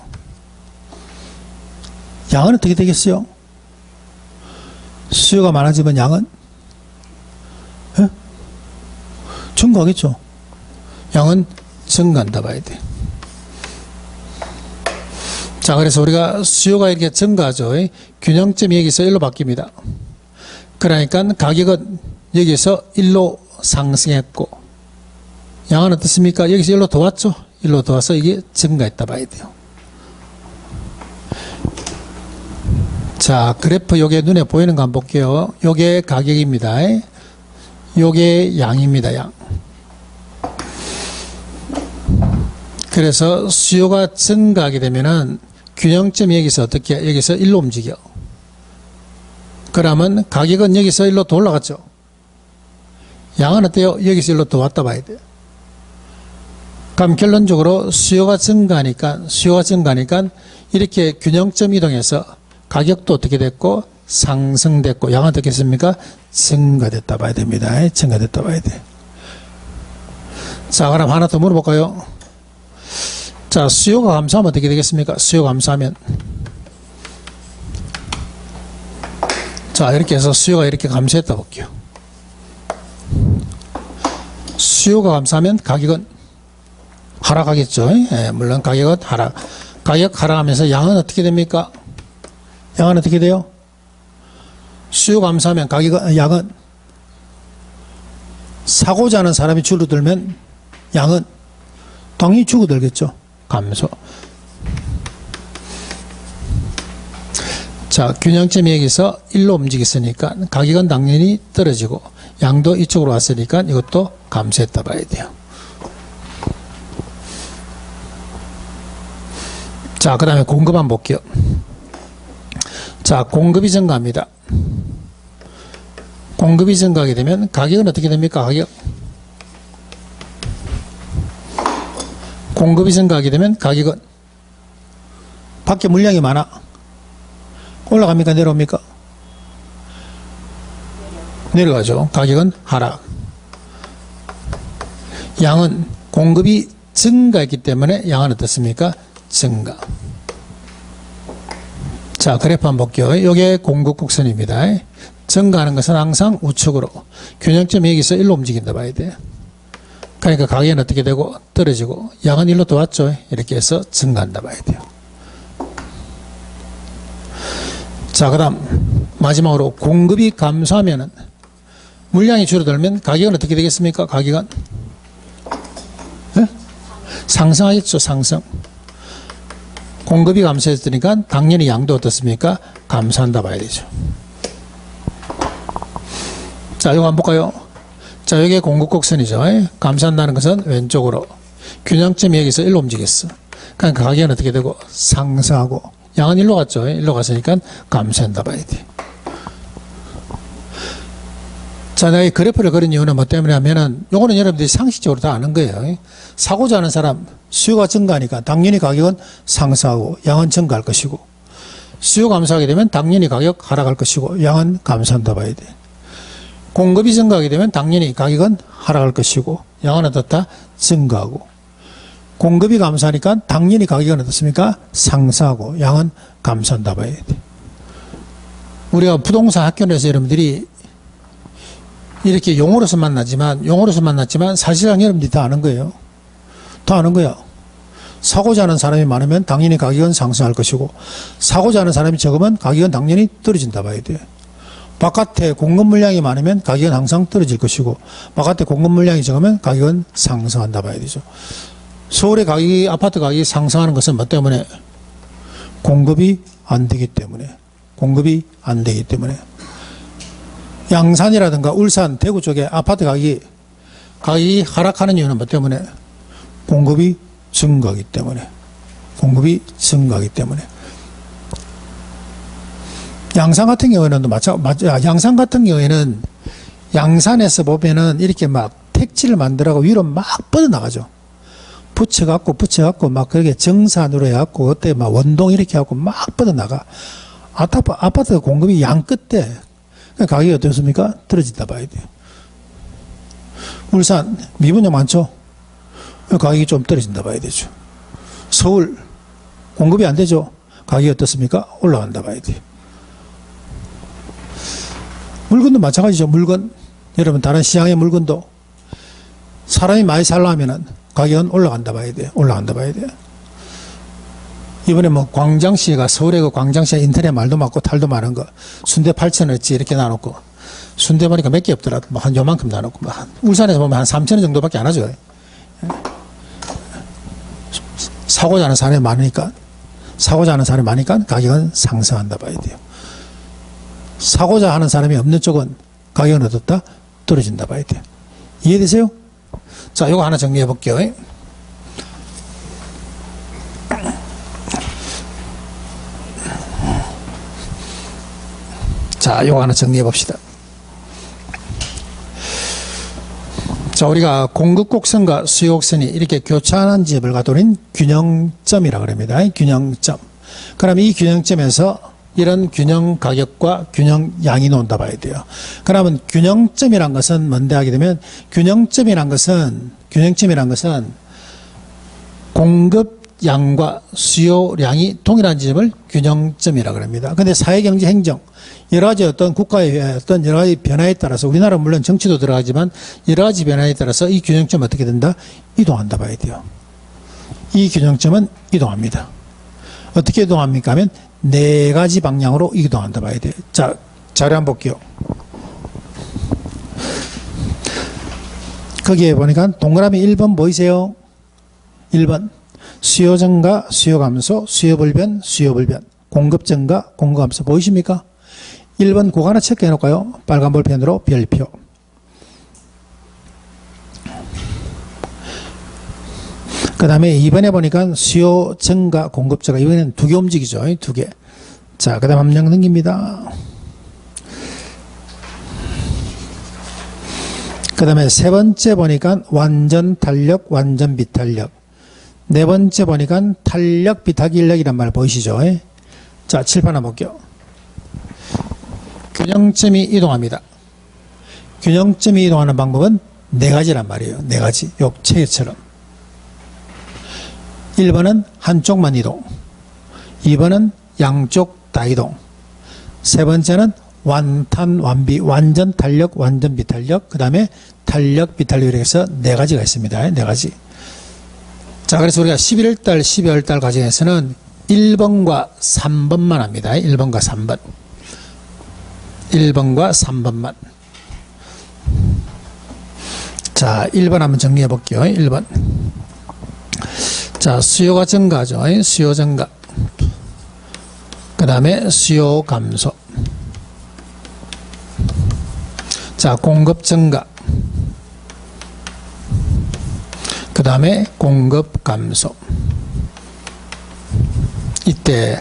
양은 어떻게 되겠어요? 수요가 많아지면 양은 증가하겠죠. 양은 증가한다 봐야 돼. 자, 그래서 우리가 수요가 이렇게 증가하죠. 균형점이 여기서 1로 바뀝니다. 그러니까 가격은 여기서 1로 상승했고 양은 어떻습니까? 여기서 1로 더 왔죠. 1로 더 와서 이게 증가했다 봐야 돼요. 자, 그래프 요게 눈에 보이는 거 한번 볼게요. 요게 가격입니다. 요게 양입니다. 양. 그래서 수요가 증가하게 되면은 균형점이 여기서 어떻게? 여기서 1로 움직여. 그러면 가격은 여기서 1로 더 올라갔죠. 양은 어때요? 여기서 1로 더 왔다 봐야 돼요. 그럼 결론적으로 수요가 증가하니까 이렇게 균형점 이동해서 가격도 어떻게 됐고 상승됐고 양은 어떻게 했습니까? 증가됐다 봐야 됩니다. 증가됐다 봐야 돼. 자, 그럼 하나 더 물어볼까요? 자, 수요가 감소하면 어떻게 되겠습니까? 수요가 감소하면 자, 이렇게 해서 수요가 이렇게 감소했다 볼게요. 수요가 감소하면 가격은 하락하겠죠. 물론 가격은 가격 하락하면서 양은 어떻게 됩니까? 양은 어떻게 돼요? 수요 감소하면 양은 사고자 하는 사람이 줄어들면 양은 당연히 줄어들겠죠. 감소. 자, 균형점이 여기서 1로 움직였으니까 가격은 당연히 떨어지고 양도 이쪽으로 왔으니까 이것도 감소했다 봐야 돼요. 자, 그 다음에 공급 한번 볼게요. 자, 공급이 증가합니다. 공급이 증가하게 되면 가격은 어떻게 됩니까? 가격. 공급이 증가하게 되면 가격은 밖에 물량이 많아. 올라갑니까? 내려옵니까? 내려가죠. 가격은 하락. 양은 공급이 증가했기 때문에 양은 어떻습니까? 증가. 자, 그래프 한번 볼게요. 이게 공급 곡선입니다. 증가하는 것은 항상 우측으로. 균형점이 여기서 1로 움직인다 봐야 돼요. 그러니까 가격은 어떻게 되고 떨어지고 양은 1로 더 왔죠. 이렇게 해서 증가한다 봐야 돼요. 자, 그 다음 마지막으로 공급이 감소하면은 물량이 줄어들면 가격은 어떻게 되겠습니까? 가격은 상승하겠죠. 상승. 공급이 감소했으니까 당연히 양도 어떻습니까? 감소한다 봐야 되죠. 자, 이거 한번 볼까요? 자, 여기에 공급 곡선이죠. 감소한다는 것은 왼쪽으로. 균형점이 여기서 일로 움직였어. 그러니까 가격은 어떻게 되고? 상승하고. 양은 일로 갔죠. 일로 갔으니까 감소한다 봐야 돼. 자, 내가 이 그래프를 그린 이유는 뭐 때문에 하면은, 요거는 여러분들이 상식적으로 다 아는 거예요. 사고자 하는 사람, 수요가 증가하니까 당연히 가격은 상승하고, 양은 증가할 것이고, 수요 감소하게 되면 당연히 가격 하락할 것이고, 양은 감소한다 봐야 돼. 공급이 증가하게 되면 당연히 가격은 하락할 것이고, 양은 어떻다? 증가하고. 공급이 감소하니까 당연히 가격은 어떻습니까? 상승하고, 양은 감소한다 봐야 돼. 우리가 부동산 학교 내에서 여러분들이 이렇게 용어로서 만났지만 사실상 여러분들이 다 아는 거예요. 다 아는 거야. 사고자 하는 사람이 많으면 당연히 가격은 상승할 것이고, 사고자 하는 사람이 적으면 가격은 당연히 떨어진다 봐야 돼. 바깥에 공급 물량이 많으면 가격은 항상 떨어질 것이고, 바깥에 공급 물량이 적으면 가격은 상승한다 봐야 되죠. 서울의 가격이, 아파트 가격이 상승하는 것은 뭐 때문에? 공급이 안 되기 때문에. 공급이 안 되기 때문에. 양산이라든가 울산, 대구 쪽에 아파트 가격이 하락하는 이유는 뭐 때문에? 공급이 증가하기 때문에. 공급이 증가하기 때문에. 양산 같은 경우에는 양산 같은 경우에는 양산에서 보면은 이렇게 막 택지를 만들어가고 위로 막 뻗어나가죠. 붙여갖고 막 그렇게 정산으로 해갖고 그때 막 원동 이렇게 하고 막 뻗어나가. 아파트 공급이 양 끝에 가격이 어떻습니까? 떨어진다 봐야 돼요. 울산 미분양 많죠? 가격이 좀 떨어진다 봐야 되죠. 서울 공급이 안 되죠? 가격이 어떻습니까? 올라간다 봐야 돼요. 물건도 마찬가지죠. 물건. 여러분 다른 시장의 물건도 사람이 많이 살려면은 가격은 올라간다 봐야 돼요. 올라간다 봐야 돼요. 이번에 뭐 광장시가 서울에 그 광장시가 인터넷 말도 많고 탈도 많은 거 순대 8,000원어치 이렇게 나놓고 순대 보니까 몇 개 없더라. 뭐 한 요만큼 나놓고 뭐 울산에서 보면 한 3,000원 정도밖에 안 하죠. 사고자 하는 사람이 많으니까 가격은 상승한다 봐야 돼요. 사고자 하는 사람이 없는 쪽은 가격은 어떻다? 떨어진다 봐야 돼요. 이해되세요? 자, 요거 하나 정리해 볼게요. 자, 요거 하나 정리해 봅시다. 자, 우리가 공급 곡선과 수요 곡선이 이렇게 교차하는 지점을 가도는 균형점이라고 합니다. 균형점. 그럼 이 균형점에서 이런 균형 가격과 균형 양이 나온다 봐야 돼요. 그러면 균형점이란 것은 뭔데 하게 되면 균형점이란 것은 공급 양과 수요량이 동일한 지점을 균형점이라고 합니다. 근데 사회경제 행정 여러 가지 어떤 국가의 어떤 여러 가지 변화에 따라서 우리나라 물론 정치도 들어가지만 여러 가지 변화에 따라서 이 균형점 어떻게 된다? 이동한다 봐야 돼요. 이 균형점은 이동합니다. 어떻게 이동합니까 하면 네 가지 방향으로 이동한다 봐야 돼요. 자, 자료 한번 볼게요. 거기에 보니까 동그라미 1번 보이세요? 1번 수요 증가, 수요 감소, 수요 불변, 공급 증가, 공급 감소 보이십니까? 1번 그거 하나 체크해 놓을까요? 빨간 볼펜으로 별표. 그 다음에 2번에 보니까 수요 증가, 공급 증가. 이번에는 두 개 움직이죠. 두 개. 자, 그 다음 한 장 넘깁니다. 그 다음에 세 번째 보니까 완전 탄력, 완전 비탄력. 네 번째 보니까 탄력, 비타기 인력이란 말 보이시죠? 자, 칠판 한번 볼게요. 균형점이 이동합니다. 균형점이 이동하는 방법은 네 가지란 말이에요. 네 가지. 요 체계처럼. 1번은 한쪽만 이동. 2번은 양쪽 다 이동. 세 번째는 완탄, 완비, 완전 탄력, 완전 비탄력. 그 다음에 탄력, 비탄력 이렇게 해서 네 가지가 있습니다. 네 가지. 자, 그래서 우리가 11월달, 12월달 과정에서는 1번과 3번만 합니다. 1번과 3번. 1번과 3번만. 자, 1번 한번 정리해 볼게요. 1번. 자, 수요가 증가죠. 수요 증가. 그 다음에 수요 감소. 자, 공급 증가. 그 다음에 공급 감소. 이때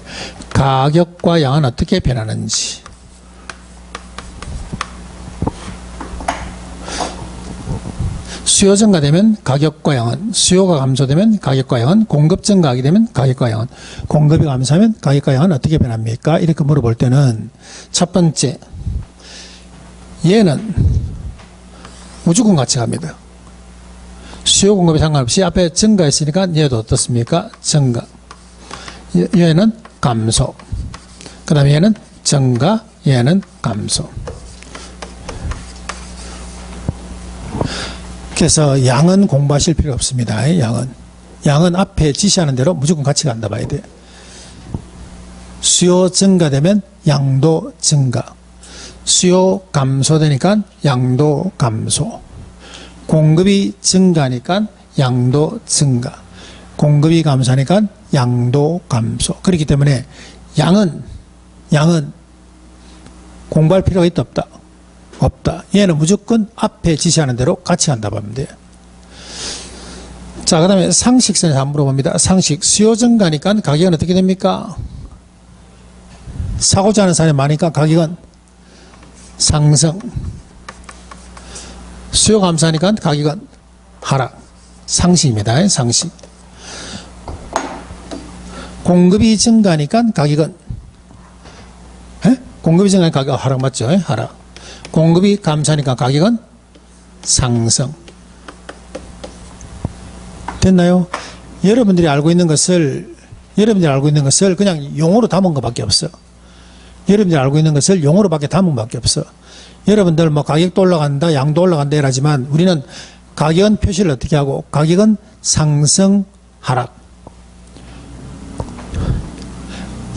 가격과 양은 어떻게 변하는지. 수요 증가되면 가격과 양은, 수요가 감소되면 가격과 양은, 공급 증가하게 되면 가격과 양은, 공급이 감소하면 가격과 양은 어떻게 변합니까? 이렇게 물어볼 때는 첫 번째, 얘는 무조건 같이 갑니다. 수요 공급에 상관없이 앞에 증가했으니까 얘도 어떻습니까? 증가. 얘는 감소. 그 다음에 얘는 증가, 얘는 감소. 그래서 양은 공부하실 필요 없습니다. 양은 앞에 지시하는 대로 무조건 같이 간다 봐야 돼. 수요 증가되면 양도 증가. 수요 감소되니까 양도 감소. 공급이 증가하니까 양도 증가. 공급이 감소하니까 양도 감소. 그렇기 때문에 양은 공부할 필요가 있다 없다? 없다. 얘는 무조건 앞에 지시하는 대로 같이 간다 보면 돼요. 자, 그 다음에 상식선에서 한번 물어봅니다. 상식. 수요 증가니까 가격은 어떻게 됩니까? 사고자 하는 사람이 많으니까 가격은 상승. 수요 감소하니까 가격은 하락. 상식입니다. 상식. 공급이 증가하니까 가격은 공급이 증가하니까 가격 하락 맞죠? 하락. 공급이 감소하니까 가격은 상승. 됐나요? 여러분들이 알고 있는 것을 그냥 용어로 담은 것밖에 없어. 여러분들이 알고 있는 것을 용어로밖에 담은 것밖에 없어. 여러분들 뭐 가격도 올라간다, 양도 올라간다 이러지만 우리는 가격은 표시를 어떻게 하고, 가격은 상승, 하락.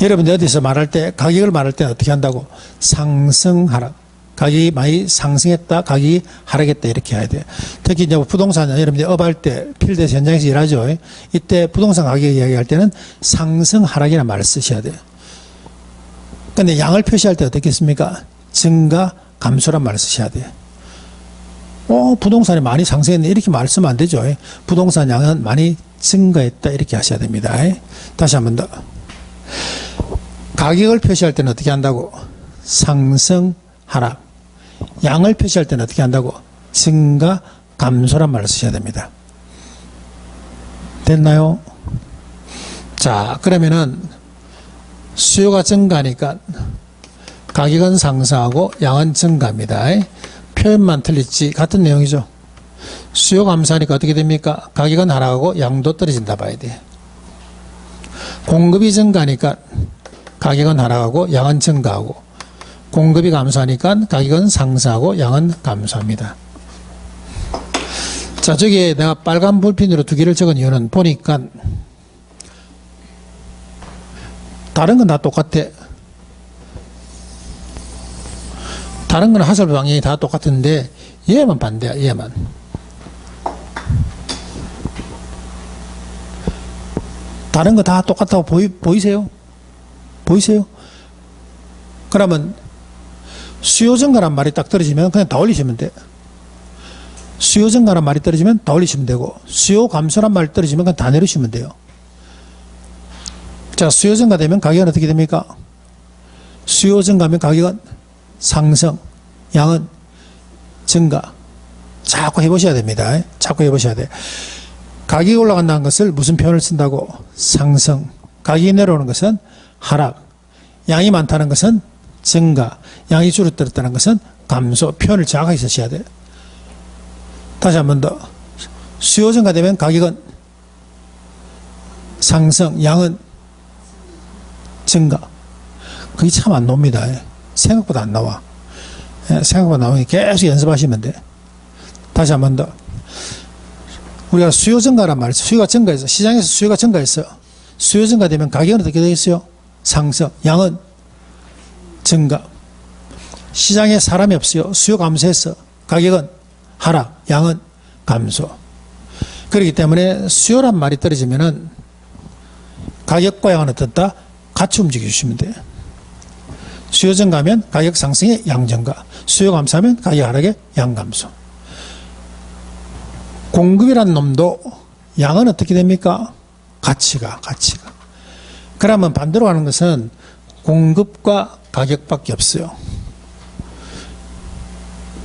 여러분들 어디서 말할 때, 가격을 말할 때 어떻게 한다고? 상승, 하락. 가격이 많이 상승했다, 가격이 하락했다 이렇게 해야 돼. 특히 이제 부동산 여러분들이 업할 때 필드에서 현장에서 일하죠. 이때 부동산 가격 이야기할 때는 상승, 하락이라는 말을 쓰셔야 돼요. 근데 양을 표시할 때 어떻게 씁니까? 증가, 감소란 말을 쓰셔야 돼요. 부동산이 많이 상승했네 이렇게 말 쓰면 안 되죠. 부동산 양은 많이 증가했다 이렇게 하셔야 됩니다. 다시 한 번 더. 가격을 표시할 때는 어떻게 한다고? 상승, 하락. 양을 표시할 때는 어떻게 한다고? 증가, 감소란 말을 쓰셔야 됩니다. 됐나요? 자, 그러면은 수요가 증가하니까 가격은 상승하고 양은 증가합니다. 표현만 틀리지 같은 내용이죠. 수요 감소하니까 어떻게 됩니까? 가격은 하락하고 양도 떨어진다 봐야 돼. 공급이 증가하니까 가격은 하락하고 양은 증가하고, 공급이 감소하니까 가격은 상승하고 양은 감소합니다. 자, 저기에 내가 빨간 볼펜으로 2개를 적은 이유는 보니까 다른 건 다 똑같아. 다른 건 하설 방향이 다 똑같은데 얘만 반대야. 얘만. 다른 거 다 똑같다고 보이세요? 보이세요? 그러면 수요 증가란 말이 딱 떨어지면 그냥 다 올리시면 돼. 수요 증가란 말이 떨어지면 다 올리시면 되고, 수요 감소란 말이 떨어지면 그냥 다 내리시면 돼요. 자, 수요 증가되면 가격은 어떻게 됩니까? 수요 증가하면 가격은 상승, 양은 증가. 자꾸 해보셔야 됩니다. 자꾸 해보셔야 돼. 가격이 올라간다는 것을 무슨 표현을 쓴다고? 상승. 가격이 내려오는 것은 하락. 양이 많다는 것은 증가. 양이 줄어들었다는 것은 감소. 표현을 정확하게 쓰셔야 돼요. 다시 한 번 더. 수요 증가되면 가격은 상승, 양은 증가. 그게 참 안 나옵니다. 생각보다 안 나와. 생각보다 나오니 계속 연습하시면 돼. 다시 한 번 더. 우리가 수요 증가란 말이죠. 수요가 증가해서, 시장에서 수요가 증가했어요. 수요 증가되면 가격은 어떻게 되겠어요? 상승. 양은 증가. 시장에 사람이 없어요. 수요 감소해서 가격은 하락, 양은 감소. 그렇기 때문에 수요란 말이 떨어지면은 가격과 양은 어떻다? 같이 움직여 주시면 돼요. 수요 증가하면 가격 상승의 양 증가, 수요 감소하면 가격 하락의 양 감소. 공급이란 놈도 양은 어떻게 됩니까? 같이가. 그러면 반대로 가는 것은 공급과 가격밖에 없어요.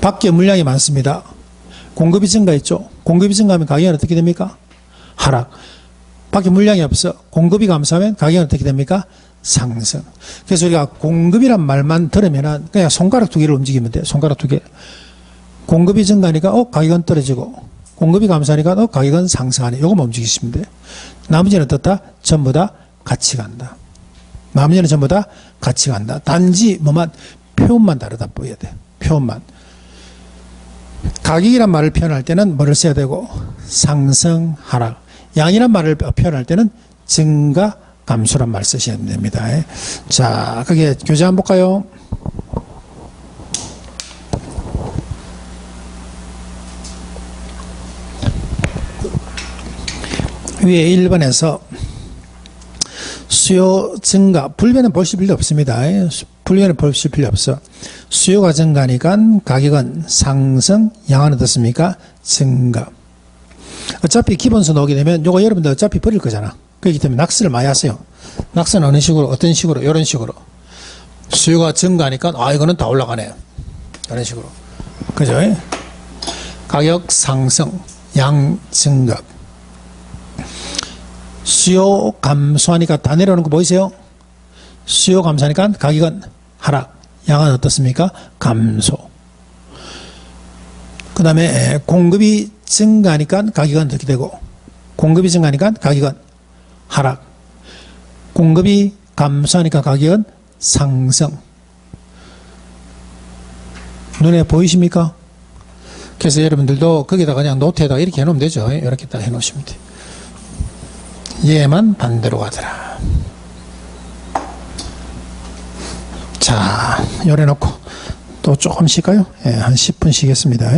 밖에 물량이 많습니다. 공급이 증가했죠. 공급이 증가하면 가격은 어떻게 됩니까? 하락. 밖에 물량이 없어. 공급이 감소하면 가격은 어떻게 됩니까? 상승. 그래서 우리가 공급이란 말만 들으면 그냥 손가락 두 개를 움직이면 돼요. 손가락 두 개. 공급이 증가하니까 가격은 떨어지고, 공급이 감소하니까 가격은 상승하네. 요거만 움직이시면 돼요. 나머지는 어떻다? 전부 다 같이 간다. 나머지는 전부 다 같이 간다. 단지 뭐만 표현만 다르다 보여야 돼요. 표현만. 가격이란 말을 표현할 때는 뭐를 써야 되고? 상승, 하락. 양이란 말을 표현할 때는 증가, 감소란 말 쓰셔야 됩니다. 자, 그게 교재 한번 볼까요? 위에 1번에서 수요 증가, 불변은 보실 필요 없습니다. 불변은 보실 필요 없어. 수요가 증가하니까 가격은 상승, 양은 어떻습니까? 증가. 어차피 기본수 나오게 되면 요거 여러분들 어차피 버릴 거잖아. 그렇기 때문에 낙서를 많이 하세요. 낙서는 어느 식으로, 어떤 식으로? 이런 식으로. 수요가 증가하니까 이거는 다 올라가네. 이런 식으로. 그죠? 가격 상승, 양 증가. 수요 감소하니까 다 내려오는 거 보이세요? 수요 감소하니까 가격은 하락, 양은 어떻습니까? 감소. 그 다음에 공급이 증가하니까 가격은 어떻게 되고, 공급이 증가하니까 가격은 하락, 공급이 감소하니까 가격은 상승. 눈에 보이십니까? 그래서 여러분들도 거기다가 그냥 노트에다가 이렇게 해놓으면 되죠. 이렇게 딱 해놓으시면 돼요. 얘만 반대로 가더라. 자, 요래 놓고 또 조금 쉴까요? 한 10분 쉬겠습니다.